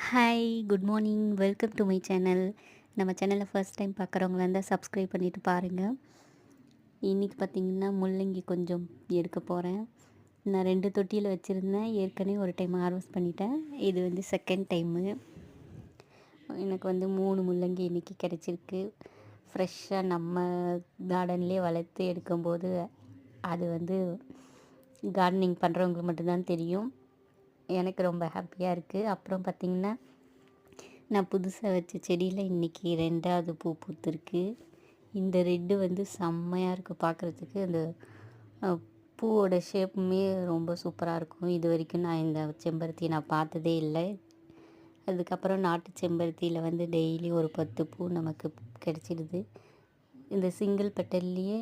Hi, good morning. Welcome to my channel. நம்ம சேனலை first time பார்க்குறவங்களா இருந்தால் சப்ஸ்கிரைப் பண்ணிவிட்டு பாருங்கள். இன்றைக்கி பார்த்திங்கன்னா முள்ளங்கி கொஞ்சம் எடுக்க போகிறேன். நான் 2 தொட்டியில் வச்சுருந்தேன். ஏற்கனவே ஒரு டைம் ஹார்வெஸ்ட் பண்ணிட்டேன். இது வந்து செகண்ட் டைமு. எனக்கு வந்து 3 முள்ளங்கி இன்றைக்கி கிடச்சிருக்கு. ஃப்ரெஷ்ஷாக நம்ம கார்டன்லேயே வளர்த்து எடுக்கும்போது அது வந்து கார்டனிங் பண்ணுறவங்களுக்கு மட்டும்தான் தெரியும். எனக்கு ரொம்ப ஹாப்பியாக இருக்குது. அப்புறம் பார்த்திங்கன்னா நான் புதுசாக வச்ச செடியில் இன்றைக்கி 2வது பூ பூத்துருக்கு. இந்த ரெட்டு வந்து செம்மையாக இருக்குது பார்க்குறதுக்கு. அந்த பூவோட ஷேப்புமே ரொம்ப சூப்பராக இருக்கும். இது வரைக்கும் நான் இந்த செம்பருத்தி நான் பார்த்ததே இல்லை. அதுக்கப்புறம் நாட்டு செம்பருத்தியில் வந்து டெய்லி ஒரு 10 பூ நமக்கு கிடச்சிடுது. இந்த சிங்கிள் பெட்டல்லையே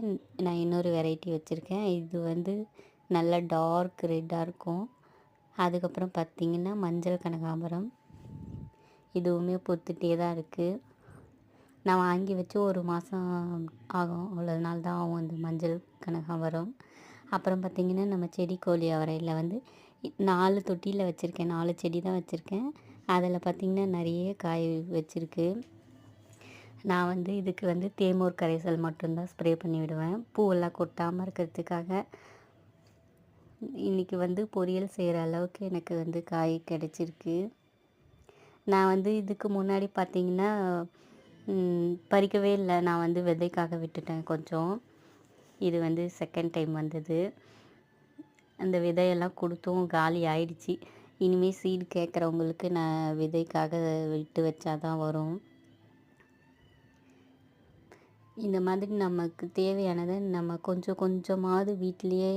நான் இன்னொரு வெரைட்டி வச்சுருக்கேன். இது வந்து நல்லா டார்க் ரெட்டாக இருக்கும். அதுக்கப்புறம் பார்த்திங்கன்னா மஞ்சள் கனகாம்பரம் இதுவுமே பூத்துட்டே தான் இருக்குது. நான் வாங்கி வச்சு ஒரு மாதம் ஆகும், அவ்வளோ நாள் தான் ஆகும் அந்த மஞ்சள் கனகாம்பரம். அப்புறம் பார்த்திங்கன்னா நம்ம செடி கோழி அவரையில் வந்து 4 தொட்டியில் வச்சுருக்கேன். 4 செடி தான் வச்சுருக்கேன். அதில் பார்த்திங்கன்னா நிறைய காய் வச்சுருக்கு. நான் வந்து இதுக்கு வந்து தேமூர் கரைசல் மட்டும்தான் ஸ்ப்ரே பண்ணி விடுவேன், பூவெல்லாம் கொட்டாமல் இருக்கிறதுக்காக. இன்றைக்கி வந்து பொரியல் செய்கிற அளவுக்கு எனக்கு வந்து காய் கிடச்சிருக்கு. நான் வந்து இதுக்கு முன்னாடி பார்த்திங்கன்னா பறிக்கவே இல்லை. நான் வந்து விதைக்காக விட்டுட்டேன் கொஞ்சம். இது வந்து செகண்ட் டைம் வந்தது. அந்த விதையெல்லாம் கொடுத்தும் காலி ஆயிடுச்சு. இனிமேல் சீடு கேட்குறவங்களுக்கு நான் விதைக்காக விட்டு வச்சா தான் வரும். இந்த மாதிரி நமக்கு தேவையானதை நம்ம கொஞ்சம் கொஞ்சமாவது வீட்டிலையே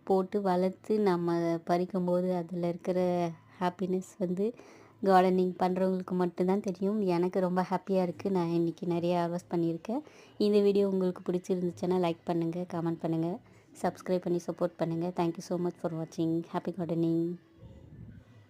போட்டு வளர்த்து நம்ம பறிக்கும்போது அதில் இருக்கிற ஹாப்பினஸ் வந்து கார்டனிங் பண்ணுறவங்களுக்கு மட்டும்தான் தெரியும். எனக்கு ரொம்ப ஹாப்பியாக இருக்குது. நான் இன்றைக்கி நிறைய ஹார்வெஸ்ட் பண்ணியிருக்கேன். இந்த வீடியோ உங்களுக்கு பிடிச்சிருந்துச்சுன்னா லைக் பண்ணுங்கள், கமெண்ட் பண்ணுங்கள், சப்ஸ்கிரைப் பண்ணி சப்போர்ட் பண்ணுங்கள். தேங்க்யூ ஸோ மச் ஃபார் வாட்சிங். Happy gardening.